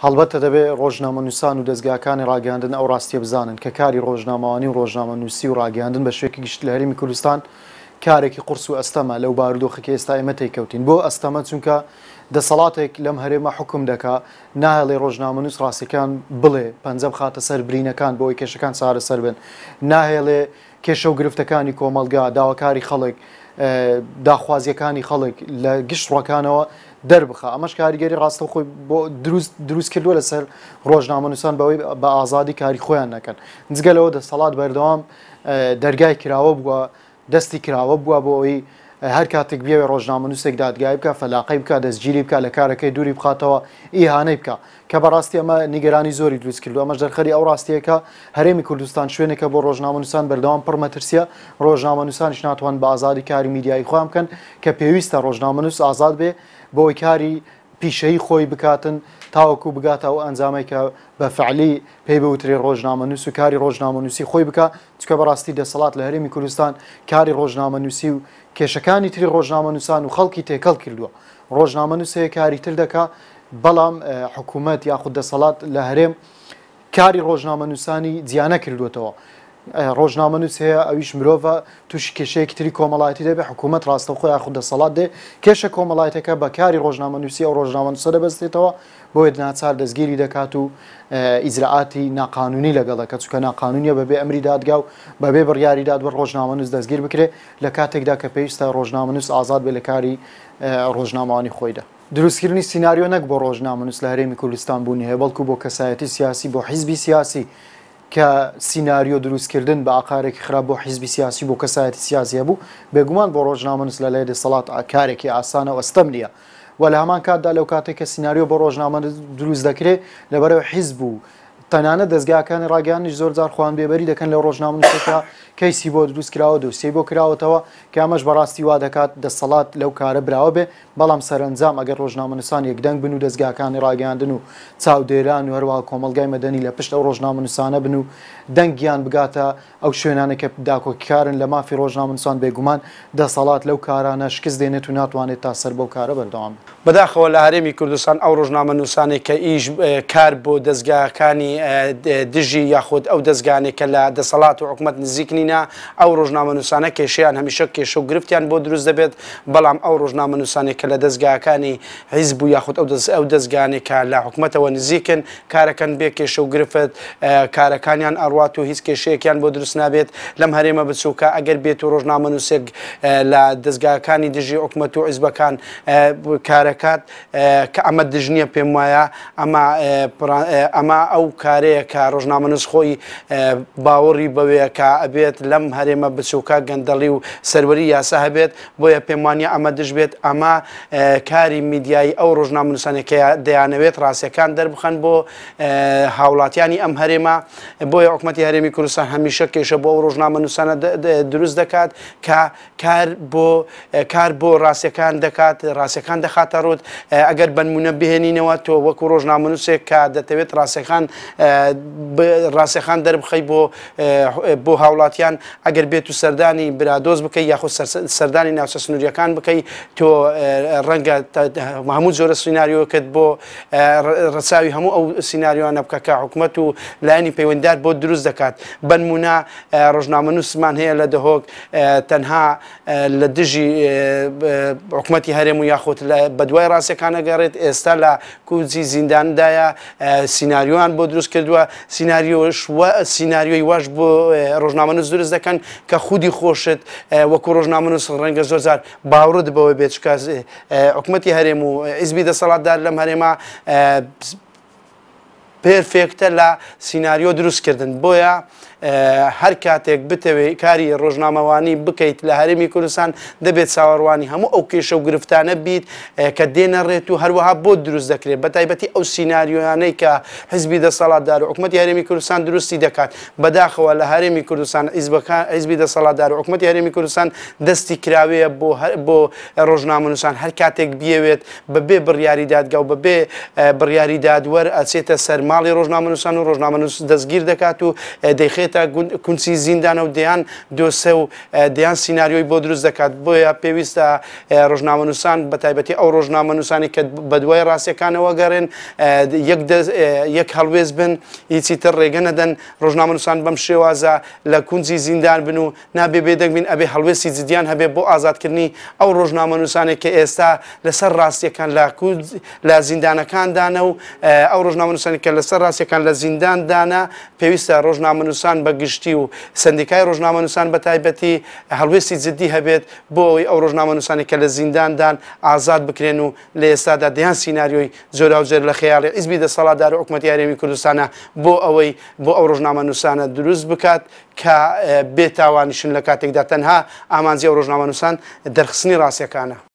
هەڵبەتە دەبێت ڕۆژنامەنووسان و دەستگاکانی ڕاگەاندن ئەو ڕاستیە بزانن کە کاری ڕۆژنامەوانی و ڕۆژنامەنووسی و ڕاگەاندن بە شوێکی گشت لە هەرێمی کوردستان کارێکی قورس و ئەستەمە لەو بارودۆخێکی ئێستا ئێمە تێکەوتین بۆ ئەستەمە چونکە دەسەڵاتێک لەم هەرێمە حکم دەکا ناهێڵێ ڕۆژنامەنووس ڕاستیەکان بڵێ پەنجەم خاتە سەر برینەکان بۆ ئەوەی کێشەکان چارەسەر بن ناهێڵێ کێشە و گرفتەکانی کۆمەلگا داواکاری خەڵک داخوازیەکانی خەڵک لە گشت ڕۆکانەوە دەربخە ئەمەش کاریگەری ڕاستە خۆی بۆ دروست کردووە لەسەر ڕۆژنامەنووسان بەوەی بە ئازادی کاری خۆیان نەکەن جگەلەوە دەسەڵات بەردەوام دەرگای کراوە بووە دەستی کراوە بووە بۆ ئەوەی هەر کاتێک بێوێ ڕۆژنامەنووسێک دادگای بکە فەلاقەی بکە دەستگیری بکە لە کارەکەی دووری بخاتەوە ئیهانەی بکە کە بەڕاستی ئەمە نیگەرانی زۆری دروست کردو ئەمەش دەرخەری ئەو ڕاستیەکە هەرێمی کوردستان شوێنێکە بۆ ڕۆژنامەنووسان بەردەوام پڕ مەترسیە ڕۆژنامەنووسانیش ناتوان بە ئازادی کاری میدیایی خۆیان بکەن کە پێویستە ڕۆژنامەنووس ئازاد بێ بۆی کاری پیشەی خۆی بکاتن تاوەکو بگاتە ئەو ئەنجامەی کە بە فعلی پێی بوترێ ڕۆژنامەنووس و کاری ڕۆژنامەنووسی خۆی بکە چکە بەڕاستی دەسەڵات لە هەرێمی کوردستان کاری ڕۆژنامەنووسی و کێشەکانی تری ڕۆژنامەنووسان و خەڵکی تێکەڵ کردووە ڕۆژنامەنووسەیە کاری تر دەکا بەڵام حکوومەت یاخود دەسەڵات لە هەرێم کاری ڕۆژنامەنووسانی جیانە کردوێتەوە ڕۆژنامەنووس هەیە ئەویش مرۆڤە تووشی کێشەیەکی تری کۆمەڵایەتی دەبێت حکوومەت ڕاستەوخۆی یاخود دەسەڵات دێ کێشە کۆمەڵایەتەکە بە کاری ڕۆژنامەنووسی ئەو ڕۆژنامەنووسە دەبەستێتەوە بۆیە ناچار دەستگیری دەکات و ئیجراعاتی ناقانونی لەگەڵەکە چونکە ناقانونیە بەبێ ئەمری دادگا و بەبێ بڕیاری دادوەر ڕۆژنامەنووس دەستگیر بکرێ لە کاتێکدا کە پێویستە ڕۆژنامەنووس ئازاد بێ لە کاری ڕۆژنامەوانی خۆیدا دروستکردنی سیناریۆ نەک بۆ ڕۆژنامەنووس لە هەرێمی کوردستان بوونی هەیە بەڵکو بۆ کەسایەتی سیاسی بۆ حیزبی سیاسی کە سیناریۆ دروستکردن بە ئاقارێکی خراپ بۆ حیزبی سیاسی بۆ کەسایەتی سیاسیە بوو بێگومان بۆ ڕۆژنامەنووس لە لای دەسەڵات کارێکی ئاسانە و ئەستەم نییە و لە هەمان کاتدا لەو کاتێک کە سیناریۆ بۆ ڕۆژنامە دروست دەکرێت لەبەرەوە حیزب و تەنانە دەستگاکانی ڕاگەیانیش زۆر جار خۆیان بێبەری دەکەن لە ڕۆژنامەنووسەکە کەیسی بۆ دروست کراوە دۆسیەی بۆ کراوەتەوە کە ئەمەش بەڕاستی وا دەکات دەسەڵات لەو کارە براوە بێ بەڵام سەرنجام ئەگەر ڕۆژنامەنووسان یەکدەنگ بن و دەستگاکانی ڕاگەاندن و چاودێران و هەروەها کۆمەلگای مەدەنی لە پشت ئەو ڕۆژنامەنووسانە بن و دەنگیان بگاتە ئەو شوێنانە کە داکۆکیکارن لە مافی ڕۆژنامەنووسان بێگومان دەسەڵات لەو کارانە شکست دێنێت و ناتوانێت تا سەر بەو کارە بەردەوام بەداخەوە لە هەرێمی کوردستان ئەو ڕۆژنامەنووسانێک کە ئیش کار بۆ دەستگاکانی دژی یاخود ئەو دەستگانێک کە لە دەسەڵات و حکومەت نزیک نینە ئەو ڕۆژنامەنووسانە کێشەیان هەمیشە کێشە و گرفتیان بۆ دروست دەبێت بەڵام ئەو ڕۆژنامەنووسانێک کە لە دەستگاکانی حیزب و یاخود ئەو دەستگانێکە لە حکومەتەوە نزیکن کارەکەن بێ کێشە و گرفت کارەکانیان ئەڕوات و هیچ کێشەیەکیان بۆ دروست نابێت لەم هەرێمە بچووکە ئەگەر بێت و ڕۆژنامەنووسێک لە دەستگاکانی دژی حکومەت و حیزبەکان کارەکات کە ئەمە دژنیە پێم وایە ئەمە ئەو کارەیە کە ڕۆژنامەنووس خۆی باوەڕی بەوەیە کە ئەبێت لەم هەرێمە بچووکە گەندەڵی و سەروەری یاسا هەبێت بۆیە پێم وانە ئەمە دژ بێت ئەمە کاری میدیایی ئەو ڕۆژنامەنووسانێکە دەیانەوێت ڕاستیەکان دەربخەن بۆ هاوڵاتیانی ئەم هەرێمە بۆیە حکومەتی هەرێمی کوردستان هەمیشە کێشە بۆ ئەو ڕۆژنامەنووسانە دروست دەکات کە کار بۆ ڕاستیەکان دەکات ڕاستیەکان دەخاتە ڕوت ئەگەر بنمونە بهێنینەوە تۆ وەکو ڕۆژنامەنووسێک کە دەتەوێت ڕاستیەکان دەربخەی بۆ هاوڵاتیان ئەگەر بێت و سەردانی برادۆز بکەی یاخود سەردانی ناوچە سنووریەکان بکەی تۆ ڕەنگە هەموو جۆرە سیناریۆکەت بۆ ڕەچاوی هەموو ئەو سیناریۆوانە بکە کە حکومەت و لایەنی پەیوەندیدار بۆ دروست دەکات بنمونە ڕۆژنامەنووسمان هەیە لە دەهۆک تەنها لە دژی حکومەتی هەرێم و یاخود بەدوای ڕاستیەکانە گەڕێت ئێستا لە کوچی زینداندایە سیناریۆیان بۆ دروست کردووە سیناریۆی واش بۆ ڕۆژنامەنووس دروست دەکەن کە خودی خۆشت وەکو ڕۆژنامەنووس ڕەنگە زۆر جار باوڕت بەوەی بێت چکە حکومەتی هەرێم و حیزبی دەسەڵاتدار لەم هەرێمە پێرفێکتە لە سیناریۆ دروستکردن بۆیە هەر کاتێک بتەوێت کاری ڕۆژنامەوانی بکەیت لە هەرێمی کوردستان دەبێت چاوەڕوانی هەموو ئەو کێشە و گرفتانە بیت کە دێنەڕێت و هەروەها بۆ دروست دەکرێت بە تایبەتی ئەو سیناریۆیانەی کە حیزبی دەسەڵاتدار و حکومەتی هەرێمی کوردستان دروستی دەکات بەداخەوە لە هەرێمی کوردستان حیزبی دەسەڵاتدار و حکومەتی هەرێمی کوردستان دەستی کراوەیە بۆ ڕۆژنامەنووسان هەر کاتێک بیەوێت بەبێ بڕیاری دادگا و بەبێ بڕیاری دادوەر ئەچێتە سەر ماڵی ڕۆژنامەنووسان و ڕۆژنامەنووس دەستگیر دەکات و دەیخێتە کونچی زیندانە و دەیان دۆسە و دەیان سیناریۆی بۆ دروست دەکات. بۆیە پێویستە ڕۆژنامەنووسان بە تایبەتی ئەو ڕۆژنامەنووسانی کە بە دوای ڕاستیەکانەوە گەڕێن یەک هەڵوێز بن هیچی تر ڕێگە نەدەن ڕۆژنامەنووسان بەم شێوازە لە کونجی زیندان بن و نابێ بێدەنگ بین ئەبێ هەڵوێستی جدیان هەبێ بۆ ئازادکردنی ئەو ڕۆژنامەنووسانێک کە ئێستا لەسەر ڕاستیەکان لە زیندانەکاندانە و ئەو ڕۆژنامەنووسانی کە لەسەر ڕاستیەکان لە زینداندانە پێویستە ڕۆژنامەنووسان بە گشتی و سندیکای ڕۆژنامەنووسان بە تایبەتی هەڵوێستی جدی هەبێت بۆ ئەوەی ئەو ڕۆژنامەنووسانی کە لە زینداندان ئازاد بکرێن و لە ئێستادا دەیان سیناریۆی زۆراوزێر لە خەیاڵی حیزبی دەسەڵاتدار و حکومەتی هەرێمی کوردستانە بۆ ئەو ڕۆژنامەنووسانە دروست بکات کە بێتاوانیشن لە کاتێکدا تەنها ئامانجی ئەو ڕۆژنامەنووسان دەرخستنی ڕاستیەکانە.